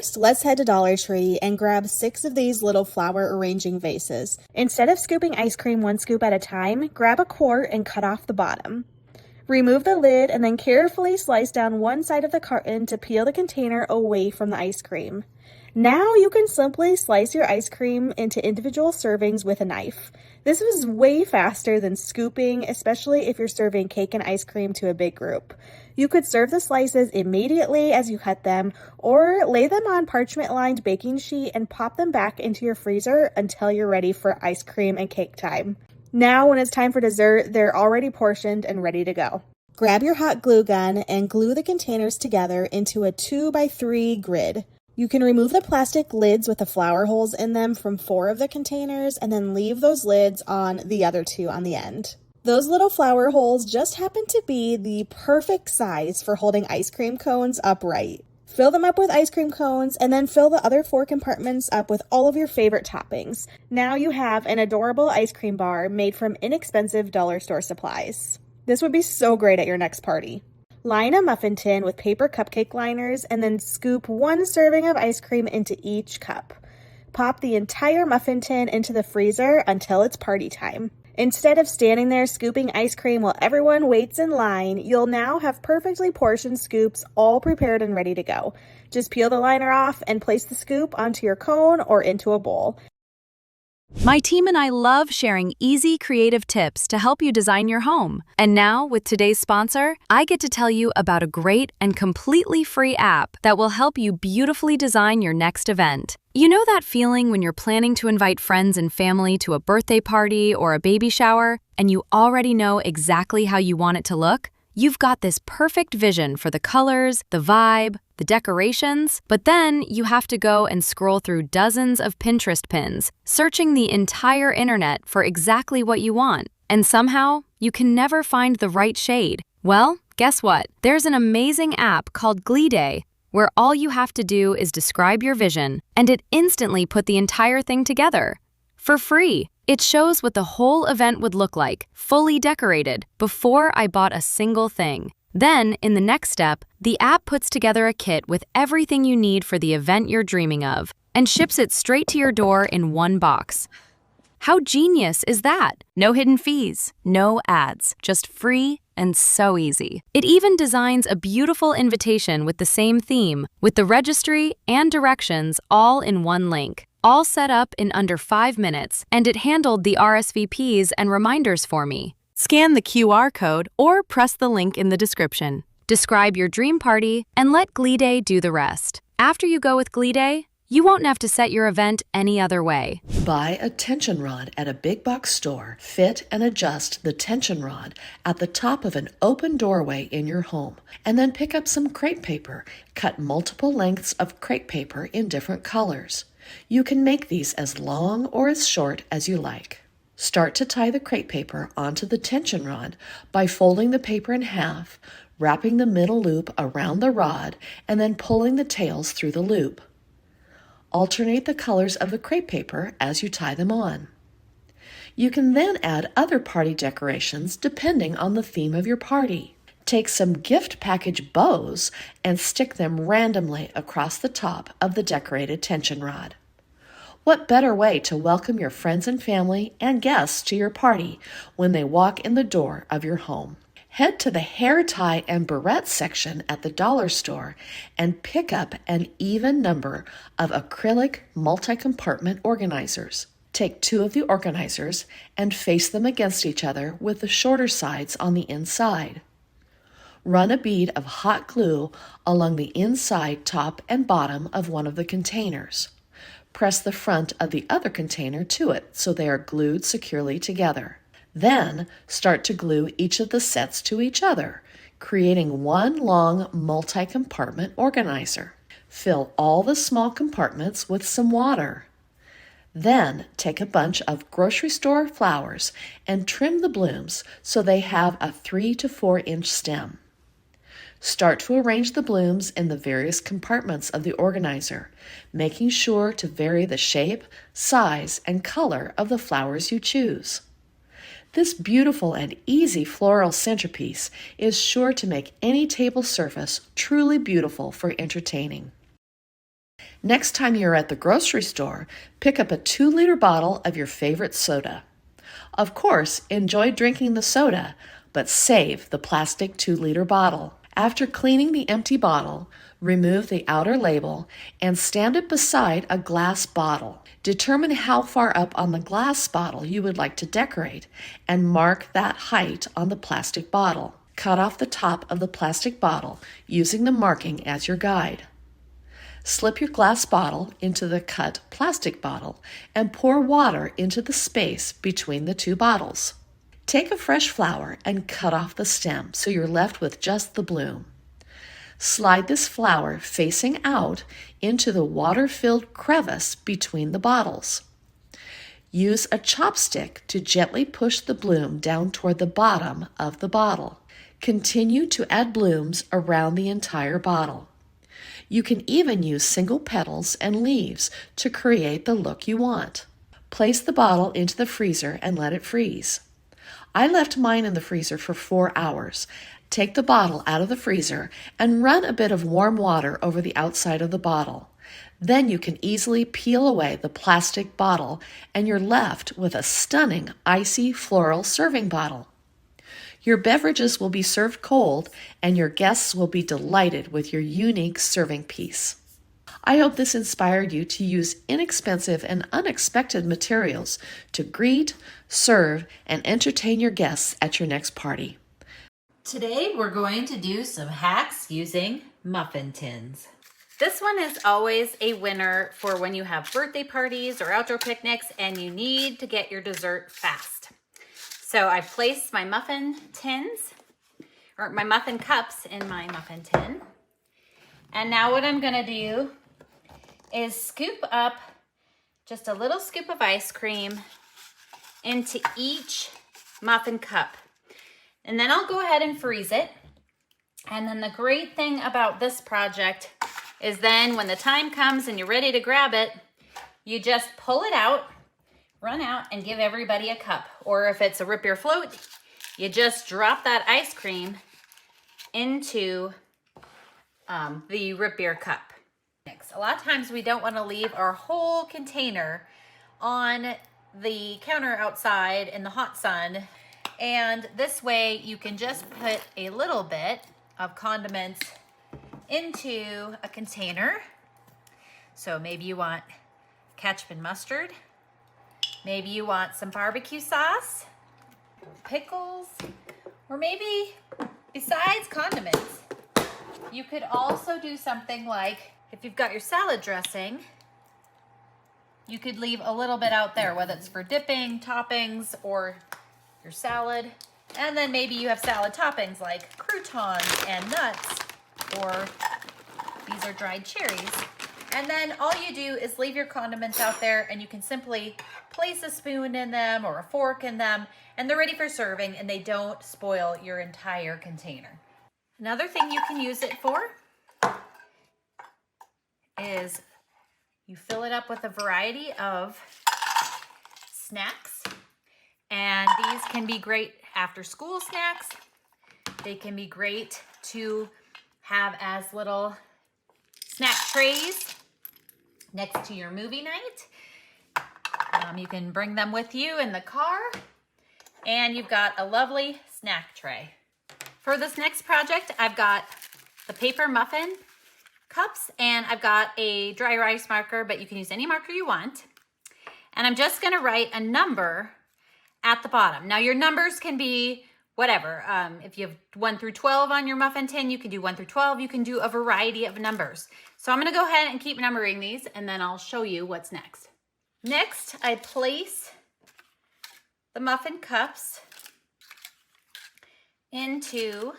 Next, let's head to Dollar Tree and grab 6 of these little flower arranging vases. Instead of scooping ice cream 1 scoop at a time, grab a quart and cut off the bottom. Remove the lid and then carefully slice down one side of the carton to peel the container away from the ice cream. Now you can simply slice your ice cream into individual servings with a knife. This is way faster than scooping, especially if you're serving cake and ice cream to a big group. You could serve the slices immediately as you cut them, or lay them on parchment-lined baking sheet and pop them back into your freezer until you're ready for ice cream and cake time. Now, when it's time for dessert, they're already portioned and ready to go. Grab your hot glue gun and glue the containers together into a 2x3 grid. You can remove the plastic lids with the flower holes in them from 4 of the containers and then leave those lids on the other 2 on the end. Those little flower holes just happen to be the perfect size for holding ice cream cones upright. Fill them up with ice cream cones and then fill the other 4 compartments up with all of your favorite toppings. Now you have an adorable ice cream bar made from inexpensive dollar store supplies. This would be so great at your next party. Line a muffin tin with paper cupcake liners and then scoop 1 serving of ice cream into each cup. Pop the entire muffin tin into the freezer until it's party time. Instead of standing there scooping ice cream while everyone waits in line, you'll now have perfectly portioned scoops all prepared and ready to go. Just peel the liner off and place the scoop onto your cone or into a bowl. My team and I love sharing easy, creative tips to help you design your home. And now, with today's sponsor, I get to tell you about a great and completely free app that will help you beautifully design your next event. You know that feeling when you're planning to invite friends and family to a birthday party or a baby shower, and you already know exactly how you want it to look? You've got this perfect vision for the colors, the vibe, the decorations, but then you have to go and scroll through dozens of Pinterest pins, searching the entire internet for exactly what you want. And somehow, you can never find the right shade. Well, guess what? There's an amazing app called Gleeday, where all you have to do is describe your vision, and it instantly put the entire thing together. For free. It shows what the whole event would look like, fully decorated, before I bought a single thing. Then, in the next step, the app puts together a kit with everything you need for the event you're dreaming of, and ships it straight to your door in one box. How genius is that? No hidden fees, no ads, just free and so easy. It even designs a beautiful invitation with the same theme, with the registry and directions all in one link. All set up in under 5 minutes, and it handled the RSVPs and reminders for me. Scan the QR code or press the link in the description. Describe your dream party and let Gleeday do the rest. After you go with Gleeday, you won't have to set your event any other way. Buy a tension rod at a big box store. Fit and adjust the tension rod at the top of an open doorway in your home. And then pick up some crepe paper. Cut multiple lengths of crepe paper in different colors. You can make these as long or as short as you like. Start to tie the crepe paper onto the tension rod by folding the paper in half, wrapping the middle loop around the rod, and then pulling the tails through the loop. Alternate the colors of the crepe paper as you tie them on. You can then add other party decorations depending on the theme of your party. Take some gift package bows and stick them randomly across the top of the decorated tension rod. What better way to welcome your friends and family and guests to your party when they walk in the door of your home? Head to the hair tie and barrette section at the dollar store and pick up an even number of acrylic multi-compartment organizers. Take 2 of the organizers and face them against each other with the shorter sides on the inside. Run a bead of hot glue along the inside, top, and bottom of one of the containers. Press the front of the other container to it so they are glued securely together. Then start to glue each of the sets to each other, creating one long multi-compartment organizer. Fill all the small compartments with some water. Then take a bunch of grocery store flowers and trim the blooms so they have a 3 to 4 inch stem. Start to arrange the blooms in the various compartments of the organizer, making sure to vary the shape, size, and color of the flowers you choose. This beautiful and easy floral centerpiece is sure to make any table surface truly beautiful for entertaining. Next time you're at the grocery store, pick up a 2-liter bottle of your favorite soda. Of course, enjoy drinking the soda, but save the plastic 2-liter bottle. After cleaning the empty bottle, remove the outer label and stand it beside a glass bottle. Determine how far up on the glass bottle you would like to decorate and mark that height on the plastic bottle. Cut off the top of the plastic bottle using the marking as your guide. Slip your glass bottle into the cut plastic bottle and pour water into the space between the two bottles. Take a fresh flower and cut off the stem so you're left with just the bloom. Slide this flower facing out into the water-filled crevice between the bottles. Use a chopstick to gently push the bloom down toward the bottom of the bottle. Continue to add blooms around the entire bottle. You can even use single petals and leaves to create the look you want. Place the bottle into the freezer and let it freeze. I left mine in the freezer for 4 hours. Take the bottle out of the freezer and run a bit of warm water over the outside of the bottle. Then you can easily peel away the plastic bottle and you're left with a stunning icy floral serving bottle. Your beverages will be served cold and your guests will be delighted with your unique serving piece. I hope this inspired you to use inexpensive and unexpected materials to greet, serve, and entertain your guests at your next party. Today we're going to do some hacks using muffin tins. This one is always a winner for when you have birthday parties or outdoor picnics and you need to get your dessert fast. So I placed my muffin tins, or my muffin cups in my muffin tin. And now what I'm gonna do is scoop up just a little scoop of ice cream into each muffin cup. And then I'll go ahead and freeze it. And then the great thing about this project is then when the time comes and you're ready to grab it, you just pull it out, run out and give everybody a cup. Or if it's a root beer float, you just drop that ice cream into the root beer cup. A lot of times we don't want to leave our whole container on the counter outside in the hot sun. And this way you can just put a little bit of condiments into a container. So maybe you want ketchup and mustard. Maybe you want some barbecue sauce, pickles, or maybe besides condiments, you could also do something like, if you've got your salad dressing, you could leave a little bit out there, whether it's for dipping, toppings, or your salad. And then maybe you have salad toppings like croutons and nuts, or these are dried cherries. And then all you do is leave your condiments out there and you can simply place a spoon in them or a fork in them and they're ready for serving and they don't spoil your entire container. Another thing you can use it for is you fill it up with a variety of snacks. And these can be great after school snacks. They can be great to have as little snack trays next to your movie night. You can bring them with you in the car and you've got a lovely snack tray. For this next project, I've got the paper muffin cups and I've got a dry erase marker, but you can use any marker you want. And I'm just gonna write a number at the bottom. Now your numbers can be whatever. If you have 1 through 12 on your muffin tin, you can do 1 through 12. You can do a variety of numbers. So I'm gonna go ahead and keep numbering these and then I'll show you what's next. Next, I place the muffin cups into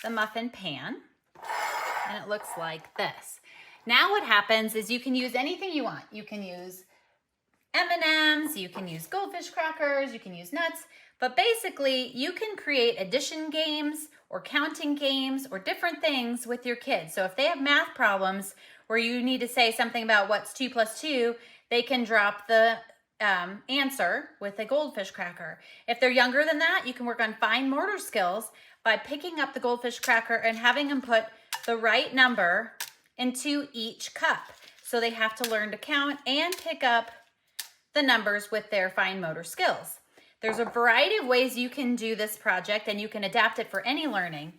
the muffin pan and it looks like this. Now what happens is you can use anything you want. You can use M&Ms, you can use goldfish crackers, you can use nuts, but basically you can create addition games or counting games or different things with your kids. So if they have math problems where you need to say something about what's 2 plus 2, they can drop the answer with a goldfish cracker. If they're younger than that, you can work on fine motor skills by picking up the goldfish cracker and having them put the right number into each cup. so they have to learn to count and pick up the numbers with their fine motor skills. There's a variety of ways you can do this project, and you can adapt it for any learning.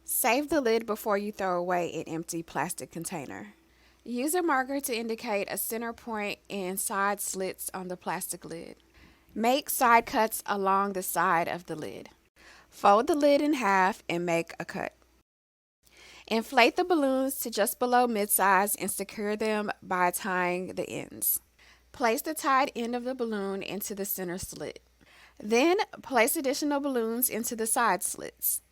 Save the lid before you throw away an empty plastic container. Use a marker to indicate a center point and side slits on the plastic lid. Make side cuts along the side of the lid. Fold the lid in half and make a cut. Inflate the balloons to just below mid-size and secure them by tying the ends. Place the tied end of the balloon into the center slit. Then place additional balloons into the side slits.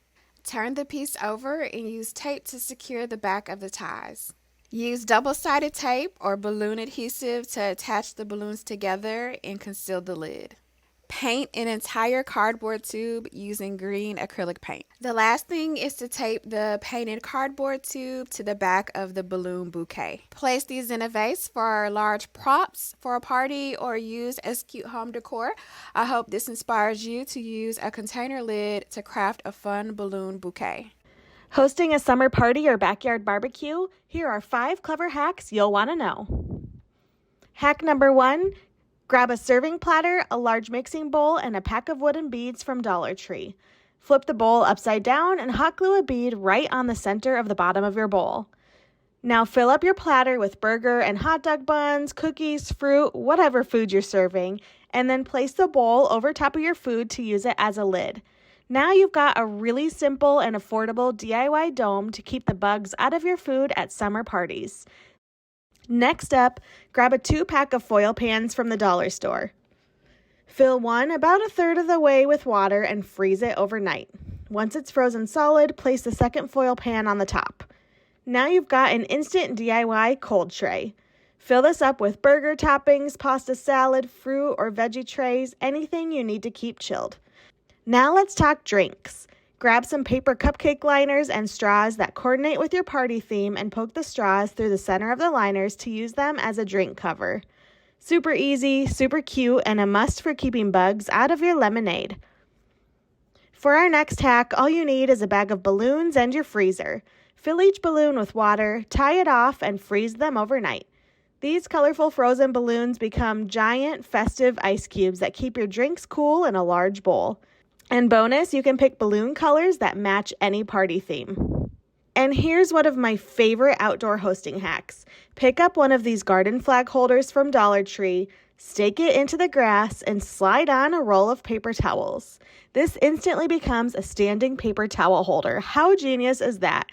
Turn the piece over and use tape to secure the back of the ties. Use double-sided tape or balloon adhesive to attach the balloons together and conceal the lid. Paint an entire cardboard tube using green acrylic paint. The last thing is to tape the painted cardboard tube to the back of the balloon bouquet. Place these in a vase for large props for a party or use as cute home decor. I hope this inspires you to use a container lid to craft a fun balloon bouquet. Hosting a summer party or backyard barbecue? Here are 5 clever hacks you'll want to know. Hack number 1. Grab a serving platter, a large mixing bowl, and a pack of wooden beads from Dollar Tree. Flip the bowl upside down and hot glue a bead right on the center of the bottom of your bowl. Now fill up your platter with burger and hot dog buns, cookies, fruit, whatever food you're serving, and then place the bowl over top of your food to use it as a lid. Now you've got a really simple and affordable DIY dome to keep the bugs out of your food at summer parties. Next up, grab a 2-pack of foil pans from the dollar store. Fill one about 1/3 of the way with water and freeze it overnight. Once it's frozen solid, place the second foil pan on the top. Now you've got an instant DIY cold tray. Fill this up with burger toppings, pasta salad, fruit, or veggie trays, anything you need to keep chilled. Now let's talk drinks. Grab some paper cupcake liners and straws that coordinate with your party theme and poke the straws through the center of the liners to use them as a drink cover. Super easy, super cute, and a must for keeping bugs out of your lemonade. For our next hack, all you need is a bag of balloons and your freezer. Fill each balloon with water, tie it off, and freeze them overnight. These colorful frozen balloons become giant, festive ice cubes that keep your drinks cool in a large bowl. And bonus, you can pick balloon colors that match any party theme. And here's one of my favorite outdoor hosting hacks. Pick up one of these garden flag holders from Dollar Tree, stake it into the grass, and slide on a roll of paper towels. This instantly becomes a standing paper towel holder. How genius is that?